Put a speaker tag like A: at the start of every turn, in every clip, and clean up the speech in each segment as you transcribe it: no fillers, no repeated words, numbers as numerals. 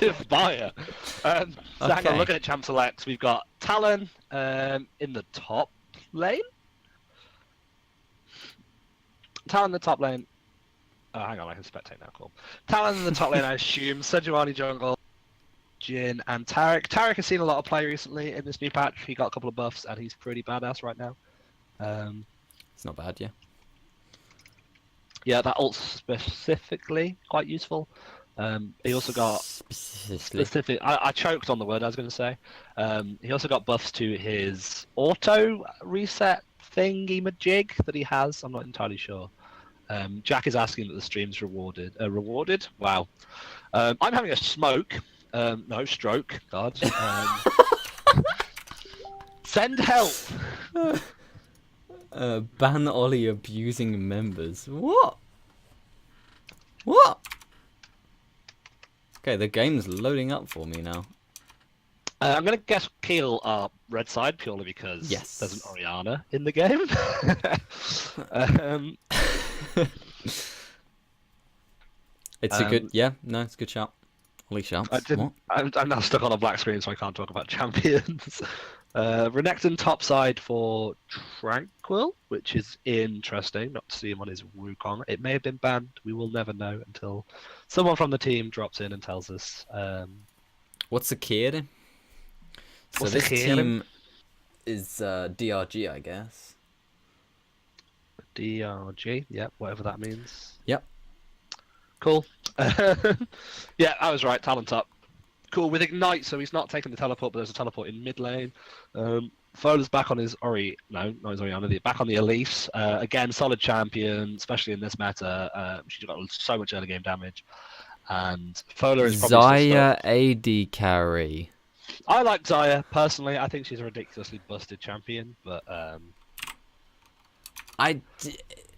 A: Active fire. So hang on, looking at champ selects, we've got Talon in the top lane. Talon in the top lane. Oh, hang on, I can spectate now. Cool. Talon in the top lane, I assume. Sejuani jungle, Jin, and Taric. Taric has seen a lot of play recently in this new patch. He got a couple of buffs, and he's pretty badass right now.
B: It's not bad, yeah.
A: Yeah, that ult's specifically quite useful. He also got specific. I choked on the word I was going to say. He also got buffs to his auto reset thingy majig that he has. I'm not entirely sure. Jack is asking that the stream's rewarded. Rewarded? Wow. I'm having a smoke. No, stroke. God. Send help.
B: Ban Ollie abusing members. What? What? Okay, the game's loading up for me now.
A: I'm going to guess Keele are red side purely because there's an Orianna in the game.
B: It's a good, it's a good shout. Holy shout.
A: I'm now stuck on a black screen, so I can't talk about champions. Renekton top side for Tranquil, which is interesting. Not to see him on his Wukong. It may have been banned. We will never know until someone from the team drops in and tells us.
B: What's the kid? So this team is DRG, I guess.
A: DRG, yep, whatever that means.
B: Yep.
A: Cool. Yeah, I was right. Talent up. Cool. With Ignite, so he's not taking the teleport, but there's a teleport in mid lane. Fola's back on his not his Orianna. Back on the Elise. Again, solid champion, especially in this meta. She's got so much early game damage. And Fola is probably
B: Xayah AD carry.
A: I like Xayah personally. I think she's a ridiculously busted champion, but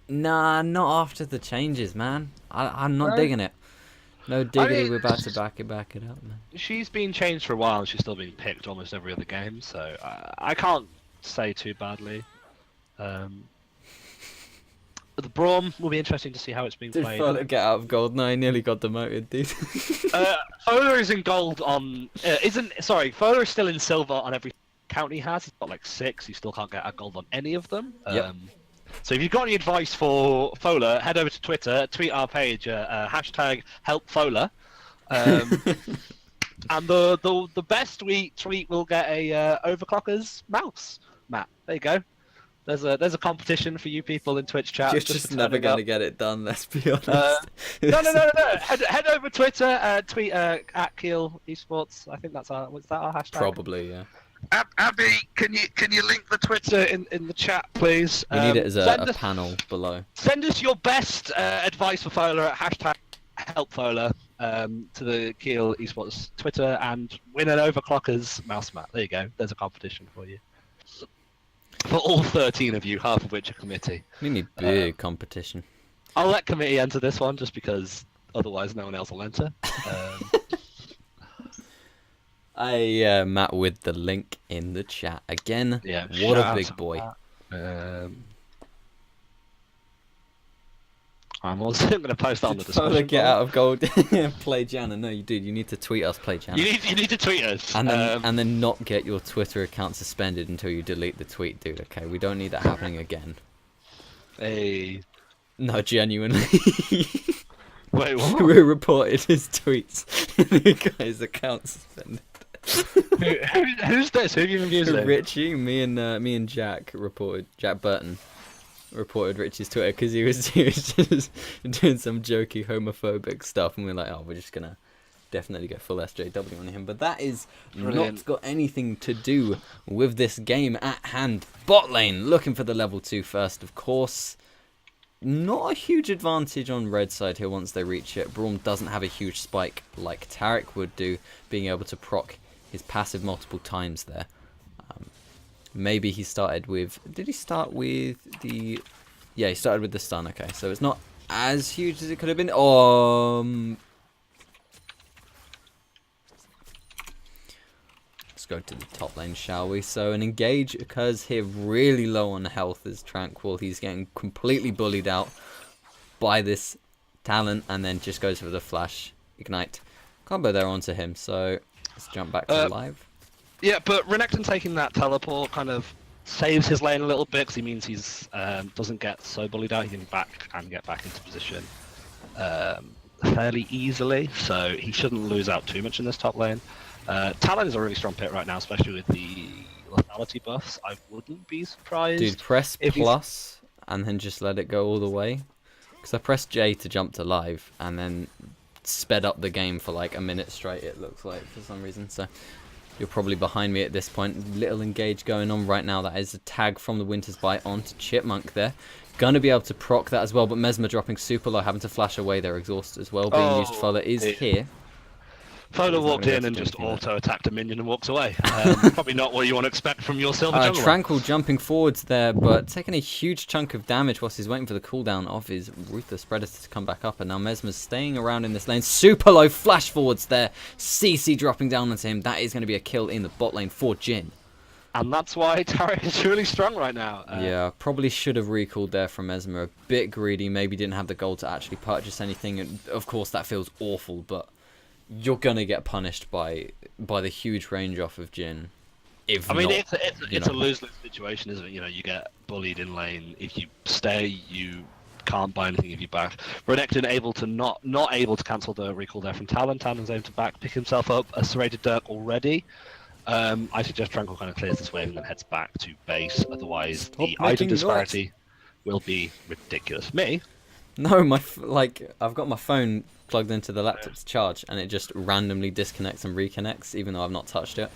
B: nah, not after the changes, man. I'm not digging it. No diggity, we're about to back it up, man. She's
A: been changed for a while, and she's still being picked almost every other game, so I can't say too badly. The Braum will be interesting to see how it's being played.
B: Did Fola get out of gold? No, he nearly got demoted, dude.
A: Fola is in gold on... Fola is still in silver on every account he has. He's got like 6, he still can't get a gold on any of them.
B: Yep.
A: So if you've got any advice for Fola, head over to Twitter, tweet our page, hashtag helpFola. And the best tweet will get a Overclockers mouse. Matt, there you go. There's a competition for you people in Twitch chat.
B: You're just never going to get it done, let's be honest.
A: No. Head over Twitter, tweet at Keele Esports. I think that's our hashtag?
B: Probably, yeah.
A: Abby, can you link the Twitter in the chat, please?
B: We need it as a panel below.
A: Send us your best advice for Fola at hashtag helpFola to the Keele Esports Twitter and win an Overclockers mouse mat. There you go. There's a competition for you. For all 13 of you, half of which are committee.
B: We need big competition.
A: I'll let committee enter this one just because otherwise no one else will enter.
B: Matt with the link in the chat again.
A: Yeah,
B: what a big boy.
A: I'm also going to post that on the discussion.
B: Fola get out of gold. Play Jana. No, you do. You need to tweet us. Play Jana.
A: You need to tweet us.
B: And then not get your Twitter account suspended until you delete the tweet, dude. Okay, we don't need that happening again.
A: Hey.
B: No, genuinely.
A: Wait, what?
B: We reported his tweets. The guy's account suspended.
A: Who's this? Who have you been using?
B: Richie, me and Jack reported. Jack Burton reported Richie's Twitter because he was just doing some jokey homophobic stuff, and we're like, oh, we're just gonna definitely go full SJW on him. But that is not got anything to do with this game at hand. Bot lane, looking for the level 2 first, of course. Not a huge advantage on red side here once they reach it. Braum doesn't have a huge spike like Taric would do, being able to proc his passive multiple times there. Maybe he started with... Did he start with the... Yeah, he started with the stun. Okay, so it's not as huge as it could have been. Let's go to the top lane, shall we? So an engage occurs here really low on health as Tranquil. He's getting completely bullied out by this talent and then just goes for the flash. Ignite. Combo there onto him, so let's jump back to live.
A: Yeah, but Renekton taking that teleport kind of saves his lane a little bit, because he means he's doesn't get so bullied out. He can get back into position fairly easily, so he shouldn't lose out too much in this top lane. Talon is a really strong pick right now, especially with the lethality buffs. I wouldn't be surprised.
B: Dude, press plus and then just let it go all the way. Because I pressed J to jump to live and then sped up the game for like a minute straight, it looks like, for some reason. So you're probably behind me at this point. Little engage going on right now. That is a tag from the Winter's Bite onto Chipmunk there. Gonna be able to proc that as well, but Mesmer dropping super low, having to flash away their exhaust as well. Being used, Fola is here.
A: Fola walked in and just auto-attacked a minion and walked away. Probably not what you want to expect from your silver jungler.
B: Tranquil jumping forwards there, but taking a huge chunk of damage whilst he's waiting for the cooldown of his Ruthless Predator to come back up. And now Mesmer's staying around in this lane. Super low flash forwards there. CC dropping down onto him. That is going to be a kill in the bot lane for Jhin.
A: And that's why Taric is really strong right now.
B: Yeah, probably should have recalled there from Mesmer. A bit greedy, maybe didn't have the gold to actually purchase anything. And of course, that feels awful, but you're going to get punished by the huge range off of Jhin. It's
A: a lose-lose situation, isn't it? You know, you get bullied in lane. If you stay, you can't buy anything if you back. Renekton able to not able to cancel the recall there from Talon. Talon's able to back, pick himself up a serrated Dirk already. I suggest Tranquil kind of clears this wave and then heads back to base. Otherwise, the item disparity will be ridiculous. Me?
B: No, I've got my phone plugged into the laptop to charge, and it just randomly disconnects and reconnects, even though I've not touched it.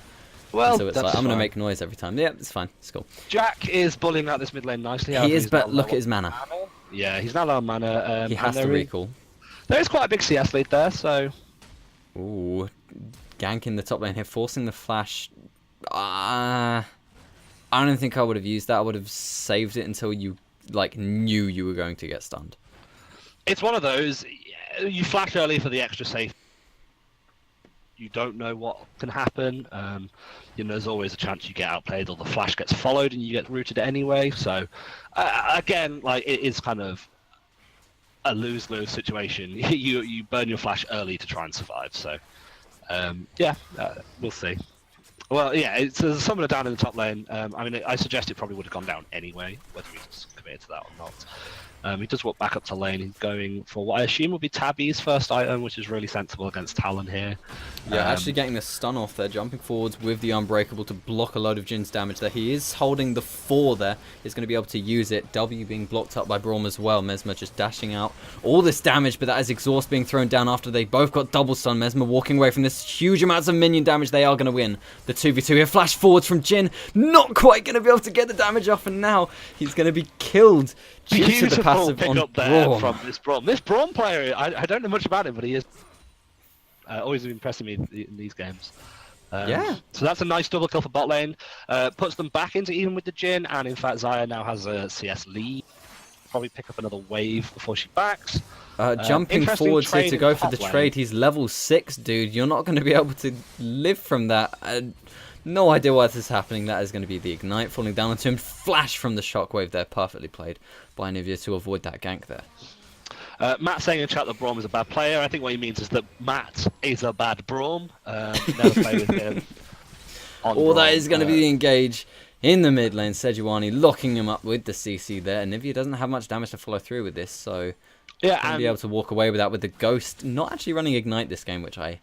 A: Well,
B: so it's like I'm gonna make noise every time. Yeah, it's fine. It's cool.
A: Jack is bullying out this mid lane nicely.
B: He is, but look at his mana.
A: Yeah, he's not low on mana.
B: He has to recall.
A: There is quite a big CS lead there, so.
B: Ooh, gank in the top lane here, forcing the flash. I don't think I would have used that. I would have saved it until you knew you were going to get stunned.
A: It's one of those. You flash early for the extra safe. You don't know what can happen. There's always a chance you get outplayed or the flash gets followed and you get rooted anyway. So, again, it is kind of a lose-lose situation. You burn your flash early to try and survive. So, we'll see. Well, yeah, it's a summoner down in the top lane. I suggest it probably would have gone down anyway, whether he's committed to that or not. He does walk back up to lane. He's going for what I assume will be Tabby's first item, which is really sensible against Talon here.
B: Yeah, actually getting the stun off there, jumping forwards with the Unbreakable to block a load of Jin's damage there. He is holding the 4 there. He's going to be able to use it. W being blocked up by Braum as well. Mesmer just dashing out all this damage, but that is exhaust being thrown down after they both got double stun. Mesmer walking away from this huge amounts of minion damage. They are going to win the 2v2 here. Flash forwards from Jhin. Not quite going to be able to get the damage off, and now he's going to be killed due to the passive on Braum.
A: From this Braum. This Braum player, I don't know much about him, but he is always impressing me in these games. So that's a nice double kill for bot lane. Puts them back into even with the Jhin, and in fact Xayah now has a CS lead. Probably pick up another wave before she backs.
B: Jumping forwards here to go for the trade. He's level 6, dude. You're not going to be able to live from that. No idea why this is happening. That is going to be the Ignite falling down onto him. Flash from the Shockwave there. Perfectly played by Nivea to avoid that gank there.
A: Matt saying in chat that Braum is a bad player. I think what he means is that Matt is a bad Braum. Never play with him.
B: That is going to be the engage in the mid lane. Sejuani locking him up with the CC there. And Nivea doesn't have much damage to follow through with this, so going to be able to walk away with that with the Ghost. Not actually running Ignite this game, which I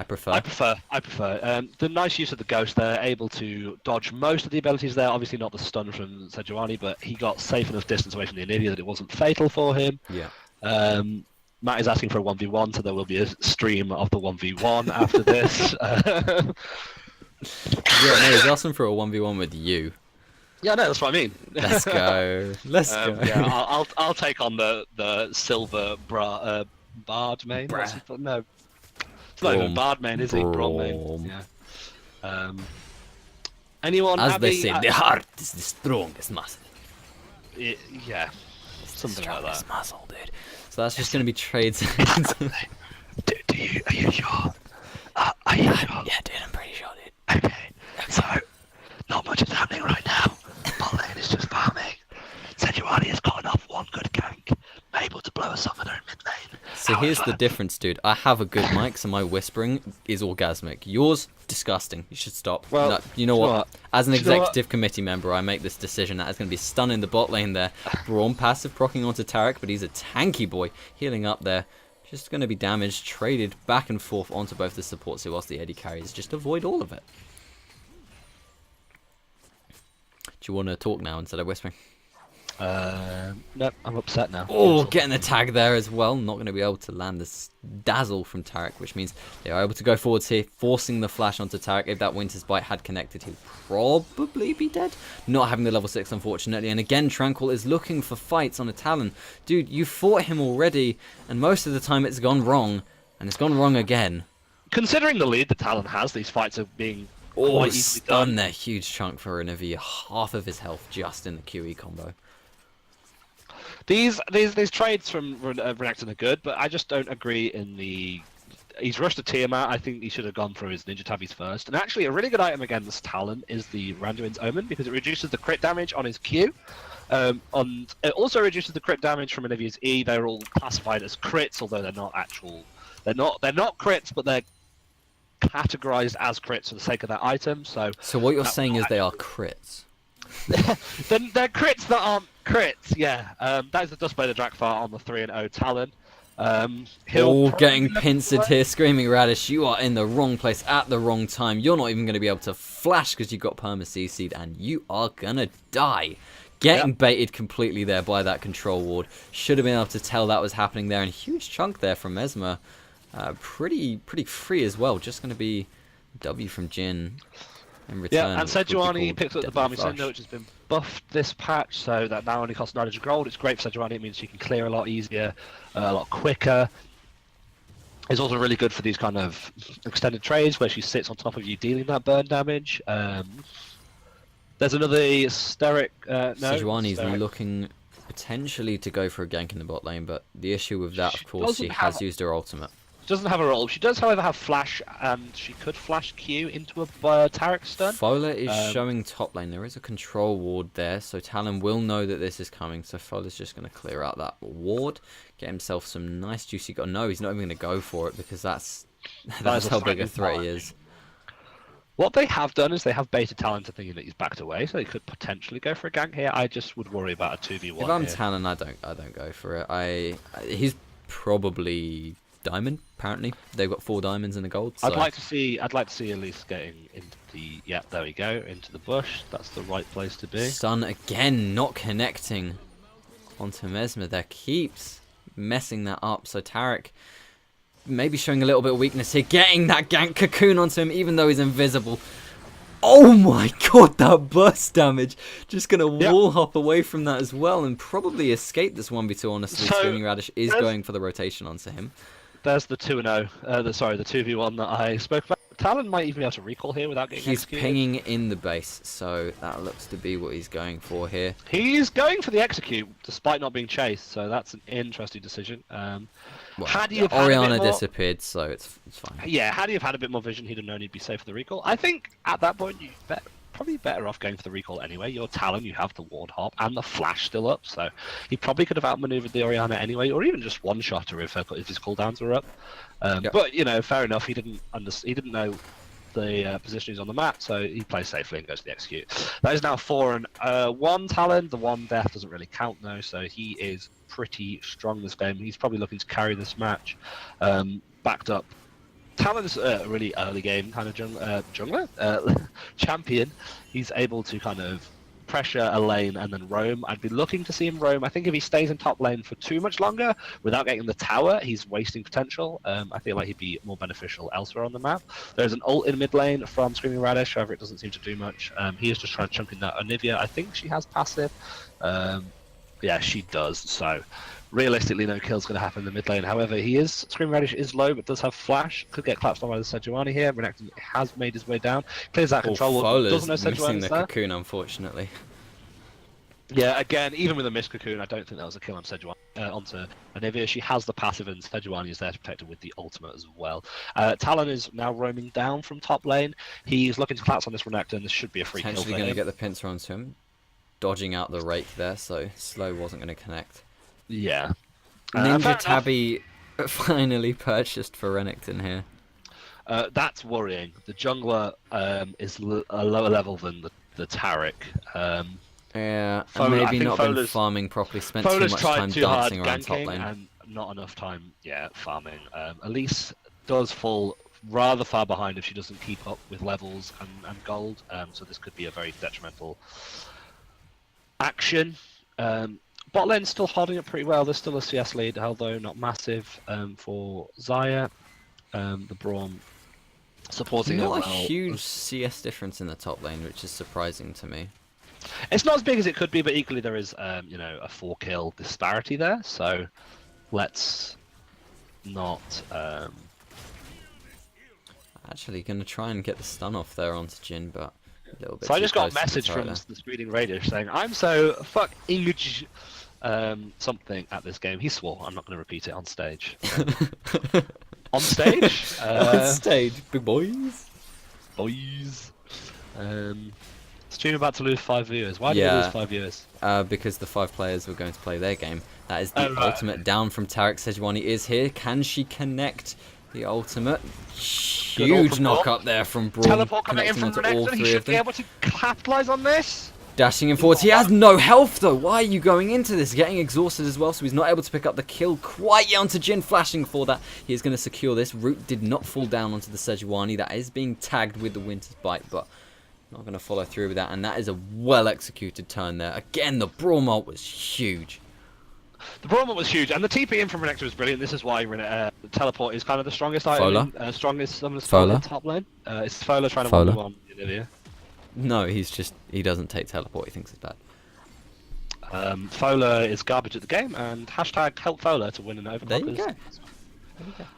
B: prefer. I
A: prefer. The nice use of the Ghost there, able to dodge most of the abilities there. Obviously not the stun from Sejuani, but he got safe enough distance away from the Anivia that it wasn't fatal for him.
B: Yeah.
A: Matt is asking for a 1v1, so there will be a stream of the 1v1 after this.
B: He's asking for a 1v1 with you.
A: Yeah, no, that's what I mean.
B: Let's go. Let's go.
A: Yeah, I'll take on the silver bard main. No. It's not even Bard main, is he? Braum main. Yeah. Anyone?
B: As they say, the heart is the strongest muscle.
A: Yeah. Something like that.
B: Muscle, dude. So that's just going to be trades.
A: Are you sure? Are you sure?
B: Yeah, dude, I'm pretty sure, dude.
A: Okay. So, not much is happening right now. Bot lane is just farming. Sejuani has gotten off one good gank, able to blow a summoner in mid lane.
B: So here's the difference, dude. I have a good mic, so my whispering is orgasmic. Yours, disgusting. You should stop.
A: Well,
B: no, you know what? As an
A: Do you know what?
B: executive committee member, I make this decision that is going to be stun in the bot lane there. Braum passive procking onto Tarek, but he's a tanky boy. Healing up there. Just going to be damaged, traded back and forth onto both the supports here whilst the AD carries. Just avoid all of it. Do you want to talk now instead of whispering?
A: No, I'm upset now.
B: Oh, getting the tag there as well. Not going to be able to land this dazzle from Tarek, which means they are able to go forwards here, forcing the flash onto Tarek. If that Winter's Bite had connected, he'd probably be dead. Not having the level 6, unfortunately. And again, Tranquil is looking for fights on a Talon. Dude, you fought him already, and most of the time it's gone wrong, and it's gone wrong again.
A: Considering the lead the Talon has, these fights are being quite easily
B: stun
A: done.
B: there. Huge chunk for Renivia. Half of his health just in the QE combo.
A: These trades from Renekton are good, but I just don't agree in the... He's rushed a Tiamat. I think he should have gone for his Ninja Tabbies first. And actually, a really good item against Talon is the Randuin's Omen, because it reduces the crit damage on his Q. And it also reduces the crit damage from Renivia's E. They're all classified as crits, although they're not actual... They're not crits, but they're categorized as crits for the sake of that item. So
B: what you're saying is they are crits?
A: they're crits that aren't crits, yeah. That is the Dustblade of Drakfar on the 3-0 Talon.
B: Getting pincered here. Screaming Radish, you are in the wrong place at the wrong time. You're not even going to be able to flash because you've got Perma CC'd, and you are going to die. Getting baited completely there by that control ward. Should have been able to tell that was happening there. And a huge chunk there from Mesmer. Pretty free as well. Just going to be W from Jin. In return,
A: yeah, and Sejuani picks up the Balmy Cinder, which has been buffed this patch, so that now only costs 900 gold. It's great for Sejuani, it means she can clear a lot easier, a lot quicker. It's also really good for these kind of extended trades where she sits on top of you dealing that burn damage. There's another Steric...
B: Sejuani's looking potentially to go for a gank in the bot lane, but the issue with that, of course, she has used her ultimate.
A: Doesn't have a roll. She does, however, have flash, and she could flash Q into a Tarek stun.
B: Fola is showing top lane. There is a control ward there, so Talon will know that this is coming. So Fola's just going to clear out that ward, get himself some nice juicy gold. No, he's not even going to go for it because that's how big a threat he is.
A: What they have done is they have baited Talon to thinking that he's backed away, so they could potentially go for a gank here. I just would worry about a 2v1.
B: If I'm Talon, I don't go for it. He's probably diamond. Apparently, they've got 4 diamonds and a gold. So.
A: I'd like to see Elise getting into the there we go, into the bush. That's the right place to be.
B: Stun again, not connecting onto Mesmer. There keeps messing that up. So Tarek maybe showing a little bit of weakness here, getting that gank cocoon onto him, even though he's invisible. Oh my god, that burst damage! Just gonna wall hop away from that as well, and probably escape this 1v2. Honestly, Screaming Radish is going for the rotation onto him.
A: There's the 2-0. The 2v1 that I spoke about. Talon might even be able to recall here without getting executed.
B: He's pinging in the base, so that looks to be what he's going for here.
A: He's going for the execute, despite not being chased, so that's an interesting decision. Had he have
B: Orianna disappeared, so it's fine.
A: Yeah, had he have had a bit more vision, he'd have known he'd be safe for the recall. I think at that point, you're probably better off going for the recall anyway. Your Talon, you have the ward hop and the flash still up, so he probably could have outmaneuvered the Orianna anyway, or even just one-shot her if his cooldowns were up. But you know, fair enough. He didn't know the position he's on the map, so he plays safely and goes to the execute. That is now 4-1 Talon. The 1 death doesn't really count though, so he is pretty strong this game. He's probably looking to carry this match, backed up. Talon's a really early game kind of jungler, champion. He's able to kind of pressure a lane and then roam. I'd be looking to see him roam. I think if he stays in top lane for too much longer without getting the tower, he's wasting potential. I feel like he'd be more beneficial elsewhere on the map. There's an ult in mid lane from Screaming Radish, however it doesn't seem to do much. He is just trying to chunk in that Onivia. I think she has passive. Yeah, she does. So realistically, no kill's going to happen in the mid lane. However, Screaming Radish is low, but does have flash. Could get collapsed on by the Sejuani here. Renekton has made his way down. Clears that control. Doesn't know
B: missing the
A: there.
B: cocoon, unfortunately.
A: Yeah, again, even with a missed cocoon, I don't think that was a kill on Sejuani. Onto Onivia. She has the passive, and Sejuani is there to protect her with the ultimate as well. Talon is now roaming down from top lane. He's looking to collapse on this Renekton. This should be a free kill.
B: Potentially going to get the pincer onto him. Dodging out the rake there, so slow wasn't going to connect.
A: Yeah.
B: Ninja Tabby finally purchased for Renekton here.
A: That's worrying. The jungler is a lower level than the Taric.
B: Yeah, and
A: I
B: maybe
A: think
B: not been
A: Fola's-
B: farming properly, spent too
A: Fola's
B: much
A: tried
B: time
A: too hard
B: dancing around top
A: ganking
B: lane.
A: and not enough time, farming. Elise does fall rather far behind if she doesn't keep up with levels and gold, so this could be a very detrimental action. Bot lane's still holding it pretty well. There's still a CS lead, although not massive, for Xayah. The Braum supporting
B: Not
A: it
B: a
A: well.
B: huge CS difference in the top lane, which is surprising to me.
A: It's not as big as it could be, but equally there is, a 4-kill disparity there. So let's not.
B: Actually, gonna try and get the stun off there onto Jhin, but a little bit.
A: So I
B: too
A: just got a
B: close to the
A: message from
B: turret
A: the Speeding Radio saying, "I'm so huge." Something at this game. He swore. I'm not going to repeat it on stage.
B: there.
A: On stage?
B: On stage, big boys.
A: Boys. Stream about to lose 5 viewers. Why did we lose 5 viewers?
B: Because the 5 players were going to play their game. That is the
A: Oh, right.
B: ultimate down from Taric. Sejuani is here. Can she connect the ultimate? Huge knock up there from Braum.
A: Teleport coming in
B: Connecting
A: from
B: onto all
A: Renekton. He
B: 3
A: should
B: of
A: be
B: them.
A: able to capitalize on this.
B: Dashing in forward. He has no health though. Why are you going into this? Getting exhausted as well, so he's not able to pick up the kill quite yet onto Jhin. Flashing for that. He is going to secure this. Root did not fall down onto the Sejuani. That is being tagged with the Winter's Bite, but not going to follow through with that. And that is a well executed turn there. Again, the Braum ult was huge.
A: The Braum was huge, and the TP in from Renekton was brilliant. This is why teleport is kind of the strongest item, strongest summon spell in top lane. It's Fola trying to 1v1 Olivia.
B: No, he doesn't take teleport. He thinks it's bad.
A: Fola is garbage at the game, and hashtag help Fola to win an overclock.
B: There you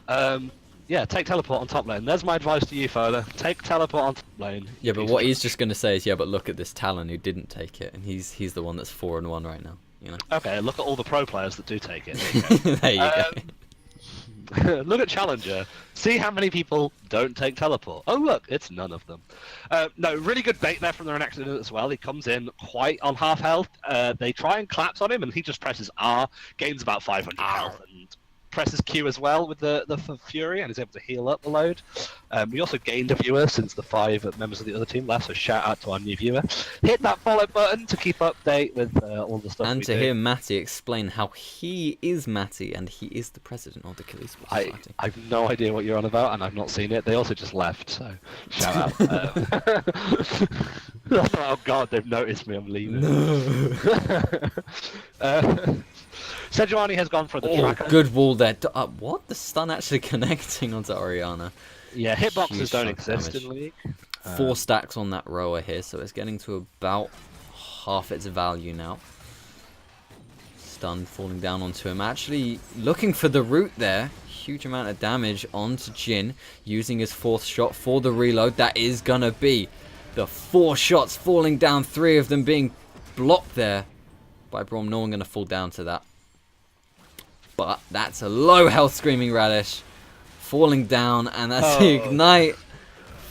B: go.
A: Yeah, take teleport on top lane. There's my advice to you, Fola. Take teleport on top lane.
B: Yeah, but what he's just going to say is, yeah, but look at this Talon who didn't take it, and he's the one that's 4-1 right now. You know.
A: Okay, look at all the pro players that do take it. There you go.
B: There you go.
A: Look at Challenger. See how many people don't take teleport. Oh look, it's none of them. No, really good bait there from the Renekton as well. He comes in quite on half health. They try and collapse on him, and he just presses R, gains about 500 health, and presses Q as well with the Fury, and is able to heal up the load. We also gained a viewer since the 5 members of the other team left, so shout out to our new viewer. Hit that follow button to keep update with all the stuff
B: And
A: we
B: to
A: do.
B: hear Matty explain how he is Matty and he is the president of the Keele Esports Society.
A: I've no idea what you're on about, and I've not seen it. They also just left, so shout out. Oh god, they've noticed me. I'm leaving.
B: No.
A: Sejuani has gone for the tracker.
B: Good wall there. What? The stun actually connecting onto Orianna.
A: Yeah, hitboxes
B: Huge
A: don't
B: chunk of
A: exist
B: damage.
A: in League.
B: 4 stacks on that rower here, so it's getting to about half its value now. Stun falling down onto him. Actually looking for the root there. Huge amount of damage onto Jhin. Using his 4th shot for the reload. That is gonna be the 4 shots falling down. 3 of them being blocked there by Braum. No one gonna fall down to that. But that's a low health Screaming Radish falling down, and that's the ignite.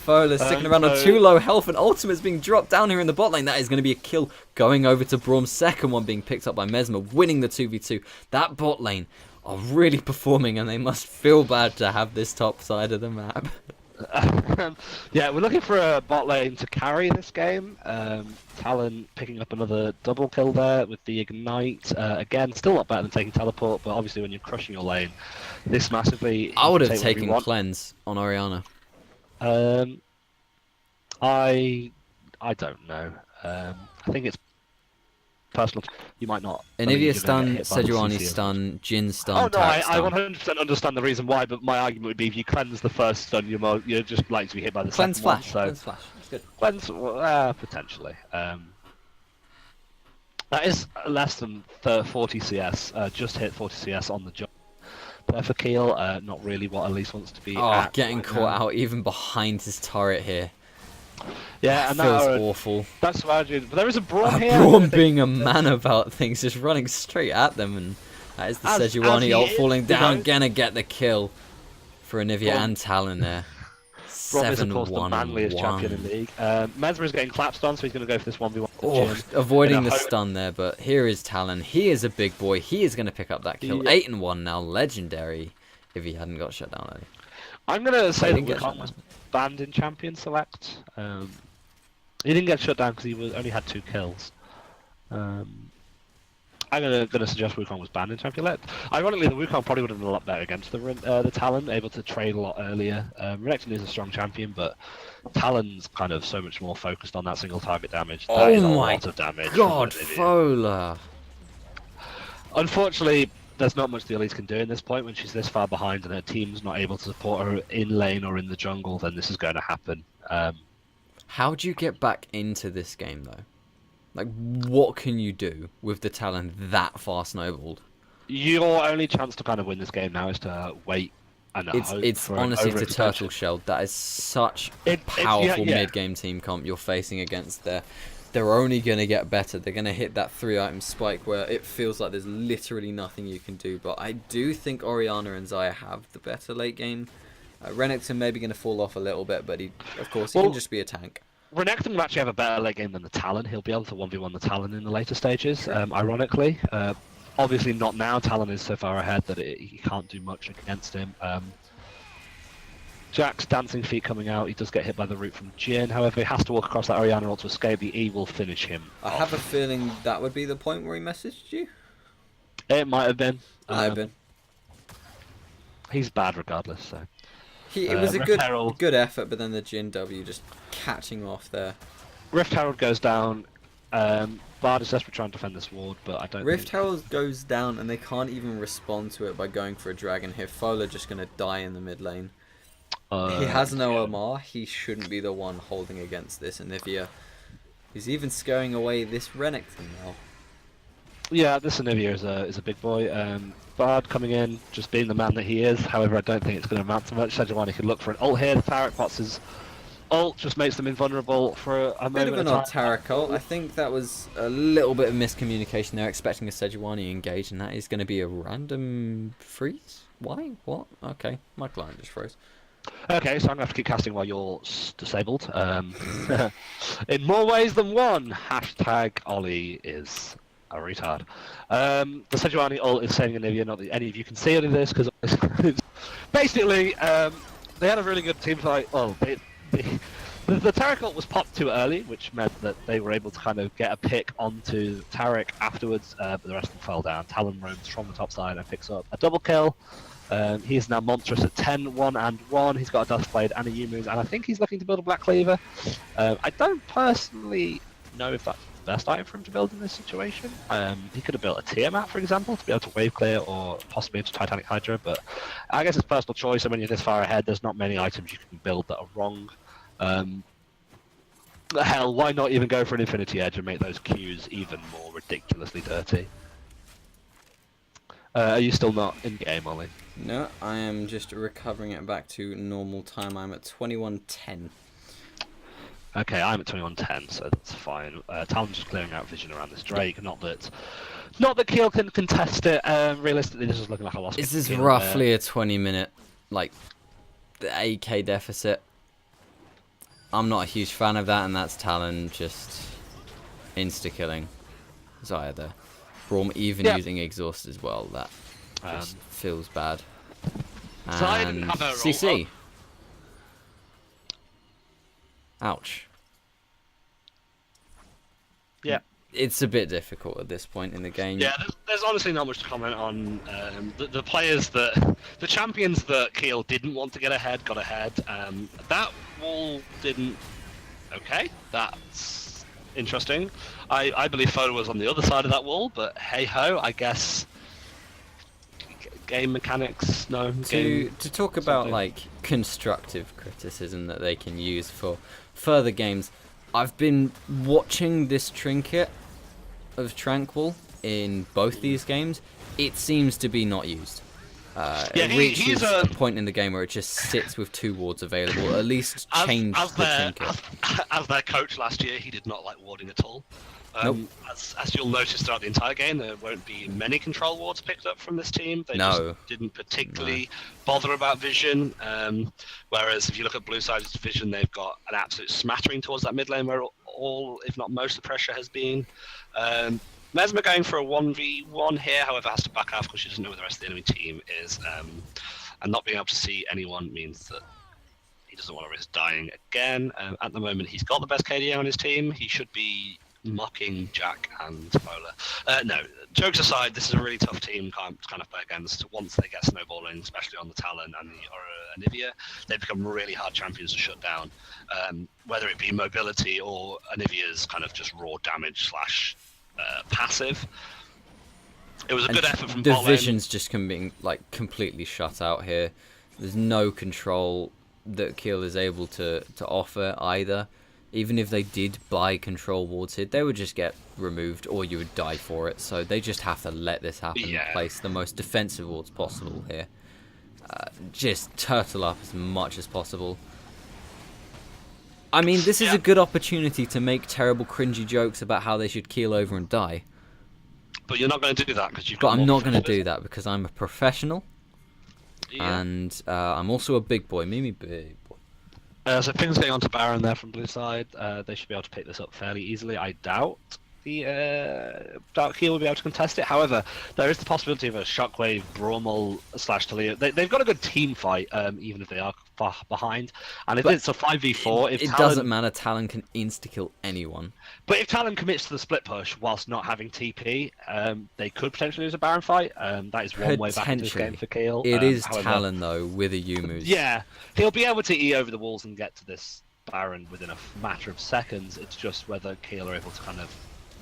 B: Fola sticking around on 2 low health, and ultimate's being dropped down here in the bot lane. That is going to be a kill going over to Braum. Second one being picked up by Mesmer, winning the 2v2. That bot lane are really performing, and they must feel bad to have this top side of the map.
A: Yeah, we're looking for a bot lane to carry this game. Talon picking up another double kill there with the ignite. Again, still not better than taking teleport, but obviously when you're crushing your lane this massively,
B: I would have
A: take whatever you
B: taken
A: want.
B: cleanse on Orianna.
A: I don't know. I think it's personal. You might not.
B: Anivia stun, Sejuani stun, Jhin stun,
A: Oh no, I
B: Taric stun.
A: 100% understand the reason why, but my argument would be if you cleanse the first stun, you're just likely to be hit by the
B: Cleanse
A: second
B: flash.
A: one.
B: Cleanse flash. That's good.
A: Cleanse, potentially. That is less than 40 CS. Just hit 40 CS on the jump. There for Keele, not really what Elise wants to be.
B: Oh,
A: at
B: getting
A: right
B: caught
A: now.
B: out even behind his turret here.
A: Yeah, and
B: Feels
A: that,
B: awful.
A: that's why I do. But there is a Braum here.
B: Braum being a man about things, just running straight at them, and that is the
A: As
B: Sejuani
A: he
B: ult
A: is,
B: falling
A: you
B: down.
A: know.
B: Gonna get the kill for Anivia
A: Braum-
B: and Talon there.
A: Braum is of course the manliest champion in
B: 7-1-1.
A: the league. Mesmer is getting clapped on, so he's going to go for this 1v1 with
B: Oh,
A: Jhin.
B: avoiding
A: In a
B: the
A: hope-
B: stun there, but here is Talon. He is a big boy. He is going to pick up that kill.
A: Yeah.
B: 8-1 now, legendary if he hadn't got shut down early.
A: I'm gonna say that
B: didn't get shut
A: Wukong was
B: down.
A: banned in Champion Select. He didn't get shut down because he only had 2 kills. I'm gonna suggest Wukong was banned in Champion Select. Ironically, the Wukong probably would have been a lot better against the Talon, able to trade a lot earlier. Renekton is a strong champion, but Talon's kind of so much more focused on that single target damage. That is a lot of damage.
B: God, Fola!
A: Unfortunately, there's not much the Elise can do in this point when she's this far behind and her team's not able to support her in lane or in the jungle. Then this is going to happen.
B: How do you get back into this game though? Like, what can you do with the Talon that far snowballed?
A: Your only chance to kind of win this game now is to wait and hope
B: It's
A: for
B: honestly
A: an
B: the
A: overextension.
B: turtle shell. That is such a powerful mid-game team comp you're facing against there. They're only going to get better. They're going to hit that 3-item spike where it feels like there's literally nothing you can do. But I do think Orianna and Xayah have the better late game. Renekton maybe going to fall off a little bit, but he can just be a tank.
A: Renekton will actually have a better late game than the Talon. He'll be able to 1v1 the Talon in the later stages, ironically. Obviously not now. Talon is so far ahead that he can't do much against him. Jack's dancing feet coming out. He does get hit by the root from Jhin. However, he has to walk across that Orianna ult to escape. The E will finish him
B: I have a feeling that would be the point where he messaged you.
A: It might have been.
B: Might have been.
A: He's bad regardless, so...
B: It was a
A: Rift Herald.
B: good effort, but then the Jhin W just catching off there.
A: Rift Herald goes down. Bard is desperately trying to defend this ward, but I don't
B: Rift
A: think...
B: Herald goes down and they can't even respond to it by going for a dragon here. Fola just going to die in the mid lane. He has no Omar. He shouldn't be the one holding against this Anivia. He's even scaring away this Renekton now.
A: Yeah, this Anivia is a big boy. Bard coming in, just being the man that he is. However, I don't think it's going to amount to much. Sejuani could look for an ult here. The Taric pots his ult, just makes them invulnerable for a
B: Bit
A: moment.
B: of an odd Taric ult. I think that was a little bit of miscommunication. They're expecting a Sejuani engage, and that is going to be a random freeze? Why? What? Okay, my client just froze.
A: Okay, so I'm going to have to keep casting while you're disabled. In more ways than one. Hashtag Ollie is a retard. The Sejuani ult is saving Anivia, not that any of you can see any of this, because basically they had a really good team fight. Well, the Taric ult was popped too early, which meant that they were able to kind of get a pick onto Taric afterwards, but the rest of them fell down. Talon roams from the top side and picks up a double kill. He is now monstrous at 10, 1 and 1. He's got a Duskblade and a Yumu's, and I think he's looking to build a Black Cleaver. I don't personally know if that's the best item for him to build in this situation. He could have built a Tiamat, for example, to be able to wave clear, or possibly into Titanic Hydra, but I guess it's personal choice, and when you're this far ahead, there's not many items you can build that are wrong. Hell, why not even go for an Infinity Edge and make those Qs even more ridiculously dirty? Are you still not in game, Ollie?
B: No, I am just recovering it back to normal time. I'm at 21:10.
A: Okay, I'm at 21:10, so that's fine. Talon's just clearing out vision around this Drake. Not that Keele can contest it. Realistically, this is looking like a loss.
B: This is roughly a 20-minute, like, the 8k deficit. I'm not a huge fan of that, and that's Talon just insta-killing Xayah there. Braum even using exhaust as well. That just feels bad. And CC. Ouch.
A: Yeah.
B: It's a bit difficult at this point in the game.
A: Yeah, there's honestly not much to comment on. The players the champions that Keele didn't want to get ahead got ahead. That wall didn't. Okay, that's interesting. I believe Foda was on the other side of that wall, but hey ho, I guess game mechanics. No.
B: To talk about like constructive criticism that they can use for further games, I've been watching this trinket of Tranquil in both these games. It seems to be not used. It reaches a point in the game where it just sits with 2 wards available. At least change the trinket.
A: As their coach last year, he did not like warding at all.
B: Nope.
A: As you'll notice throughout the entire game, there won't be many control wards picked up from this team. They just didn't particularly bother about vision. Whereas if you look at Blue Side's vision, they've got an absolute smattering towards that mid lane where all, if not most, of the pressure has been. Mesmer going for a 1v1 here, however, has to back off because she doesn't know where the rest of the enemy team is. and not being able to see anyone means that he doesn't want to risk dying again. At the moment, he's got the best KDA on his team. He should be mocking Jack and Fola. No, jokes aside, this is a really tough team to kind of play against. Once they get snowballing, especially on the Talon and the Anivia, they become really hard champions to shut down. Whether it be mobility or Anivia's kind of just raw damage / passive. It was a good effort from
B: the
A: bot lane.
B: vision's just being like completely shut out here. There's no control that Keele is able to offer either. Even if they did buy control wards here, they would just get removed or you would die for it. So they just have to let this happen and place the most defensive wards possible here. Just turtle up as much as possible. I mean, this is a good opportunity to make terrible, cringy jokes about how they should keel over and die.
A: But you're not going to do that because you've got.
B: But I'm not going to do that because I'm a professional,
A: Yeah.
B: and I'm also a big boy. Mimi big boy.
A: So things going on to Baron there from blue side. They should be able to pick this up fairly easily. I doubt Dark Heel will be able to contest it. However, there is the possibility of a Shockwave, Brawmal / Talia. They've got a good team fight, even if they are far behind. And if it's a 5v4,
B: It doesn't matter. Talon can insta-kill anyone.
A: But if Talon commits to the split push whilst not having TP, they could potentially lose a Baron fight. That is one way back into this game for Keele.
B: It is
A: however,
B: Talon, though, with a Yumu's.
A: Yeah, he'll be able to E over the walls and get to this Baron within a matter of seconds. It's just whether Keele are able to kind of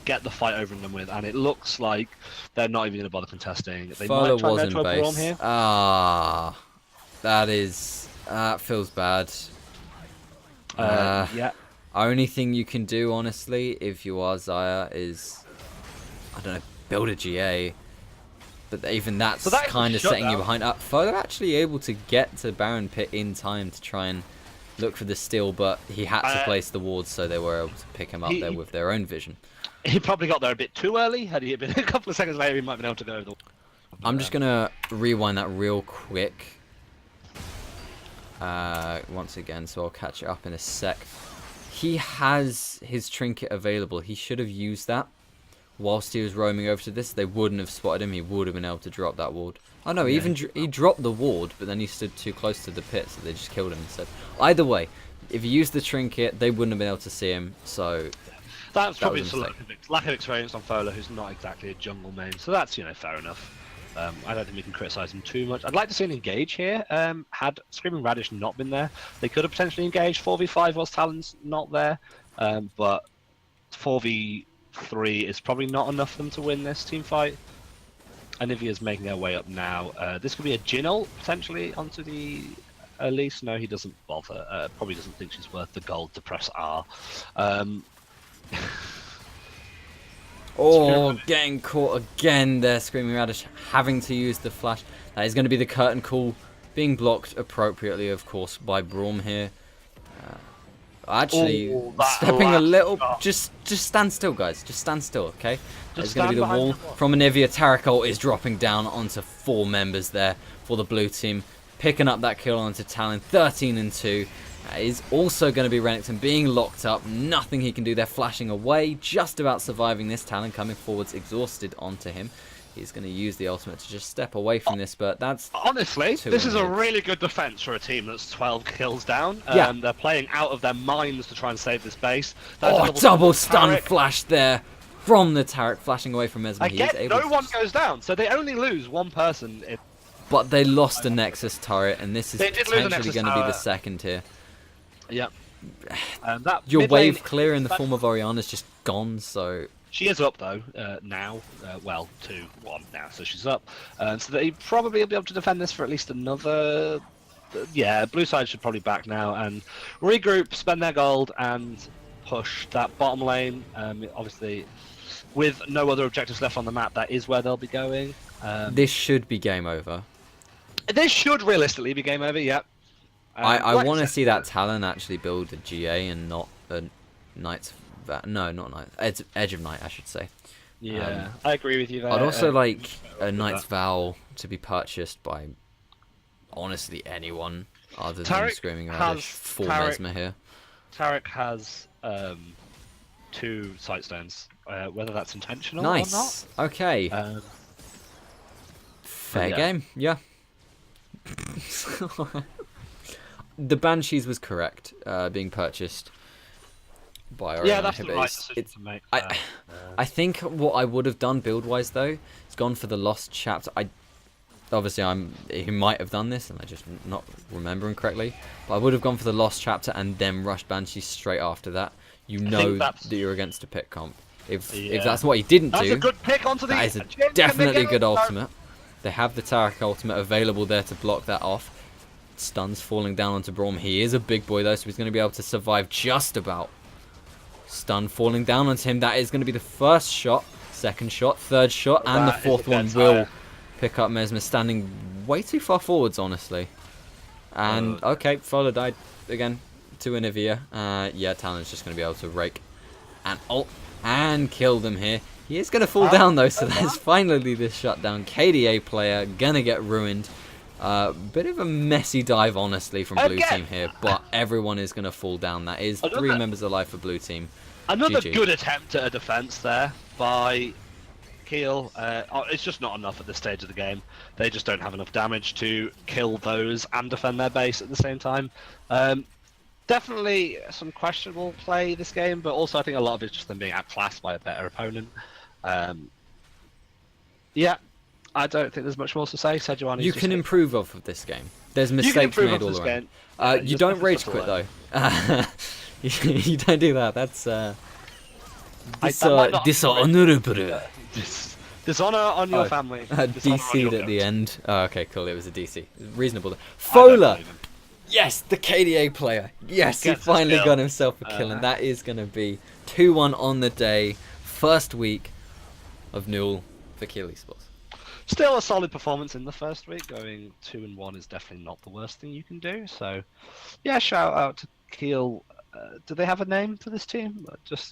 A: get the fight over and done with, and it looks like they're not even going to bother contesting. They might try to go Braum here.
B: That feels bad.
A: Yeah.
B: Only thing you can do, honestly, if you are Xayah, is, I don't know, build a GA. But even that's kind of setting you behind. Fola actually able to get to Baron Pit in time to try and look for the steal, but he had to place the wards, so they were able to pick him up there with their own vision.
A: He probably got there a bit too early. Had he been a couple of seconds later, he might have been able to go over the.
B: I'm just gonna rewind that real quick. Once again, so I'll catch it up in a sec. He has his trinket available. He should have used that whilst he was roaming over to this. They wouldn't have spotted him. He would have been able to drop that ward. Oh no, he dropped the ward, but then he stood too close to the pit, so they just killed him instead. Either way, if he used the trinket, they wouldn't have been able to see him. So
A: that's probably just a lack of experience on Fola, who's not exactly a jungle main. So that's fair enough. I don't think we can criticise him too much. I'd like to see an engage here. Had Screaming Radish not been there, they could have potentially engaged 4v5 whilst Talon's not there. But 4v3 is probably not enough for them to win this team fight. Anivia's making their way up now. This could be a Jingle potentially onto the Elise. No, he doesn't bother. Probably doesn't think she's worth the gold to press R.
B: Getting caught again there, Screaming Radish having to use the flash. That is going to be the curtain call, being blocked appropriately, of course, by Braum here. Stepping a little. Just stand still, guys. Just stand still, okay? There's going to be the wall from Anivia. Taric ult is dropping down onto 4 members there for the blue team, picking up that kill onto Talon. 13-2. Is also going to be Renekton being locked up. Nothing he can do there, flashing away, just about surviving this. Talon coming forwards, exhausted onto him. He's going to use the ultimate to just step away from this, but that's...
A: Honestly, this is a really good defense for a team that's 12 kills down. They're playing out of their minds to try and save this base.
B: Double stun flash there from the Taric, flashing away from Mesmer.
A: No one goes down, so they only lose one person.
B: But they lost a Nexus turret, and this is potentially going to be the second here.
A: Yep.
B: Your wave clear in the form of Orianna's just gone, so...
A: She is up though, now. 2-1 now, so she's up. So they probably will be able to defend this for at least another... blue side should probably back now and regroup, spend their gold, and push that bottom lane. Obviously, with no other objectives left on the map, that is where they'll be going.
B: This should be game over.
A: This should realistically be game over, yep.
B: I want to see that Talon actually build a GA and not a Knight's... No, not Knight. Edge of Night, I should say.
A: Yeah, I agree with you there.
B: I'd also like a Knight's Vow to be purchased by, honestly, anyone other than Screaming Radish for Mesmer here.
A: Taric has 2 Sightstones, whether that's intentional or not.
B: Okay. Fair game, yeah. The Banshees was correct, being purchased by Oriana.
A: Yeah, that's the right decision to make.
B: I think what I would have done build-wise though, it's gone for the Lost Chapter. He might have done this, and I just not remembering correctly. But I would have gone for the Lost Chapter and then rushed Banshees straight after that. You know that you're against a pick comp. If that's what he didn't do,
A: that's a good pick onto the.
B: That is definitely a good ultimate. They have the Tarek ultimate available there to block that off. Stuns falling down onto Braum. He is a big boy though, so he's going to be able to survive just about. Stun falling down onto him. That is going to be the first shot, second shot, third shot, and the fourth one will pick up Mesmer, standing way too far forwards, honestly. And, okay, Fowler died again to Anivia. Yeah, Talon's just going to be able to rake and ult and kill them here. He is going to fall down, though, so there's finally this shutdown. KDA player going to get ruined. Bit of a messy dive, honestly, from Blue Team here, but everyone is going to fall down. That is 3 members alive for Blue Team.
A: Another
B: GG.
A: good attempt at a defense there by Keele. It's just not enough at this stage of the game. They just don't have enough damage to kill those and defend their base at the same time. Definitely some questionable play this game, but also I think a lot of it's just them being outclassed by a better opponent. Yeah, I don't think there's much more to say. Sejuani,
B: you can improve off of this game. There's mistakes made all around. You don't rage quit though. You don't do that. That's dishonorable.
A: Dishonor on your family.
B: DC'd at the end. Oh, okay, cool. It was a DC. Reasonable. Fowler. Yes, the KDA player. Yes, he finally got himself a kill, and that is going to be 2-1 on the day. First week of NUEL for Keele Esports.
A: Still a solid performance in the first week. Going 2-1 is definitely not the worst thing you can do. So, yeah, shout out to Keele. Do they have a name for this team?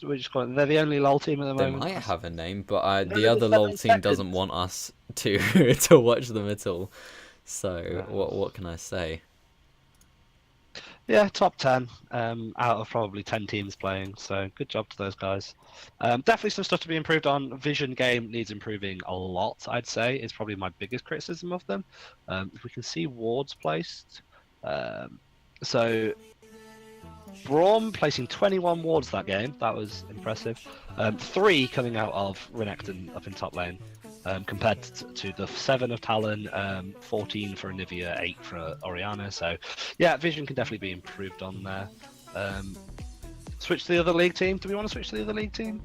A: We're just calling. They're the only LOL team at the moment.
B: They might have a name, but the other LOL team doesn't want us to to watch them at all. So what can I say?
A: Yeah, top 10 out of probably 10 teams playing. So good job to those guys. Definitely some stuff to be improved on. Vision game needs improving a lot. I'd say it's probably my biggest criticism of them. If we can see wards placed, so. Braum placing 21 wards that game. That was impressive. 3 coming out of Renekton up in top lane, compared to the 7 of Talon, 14 for Anivia, 8 for Oriana. So, yeah, vision can definitely be improved on there. Switch to the other league team. Do we want to switch to the other league team?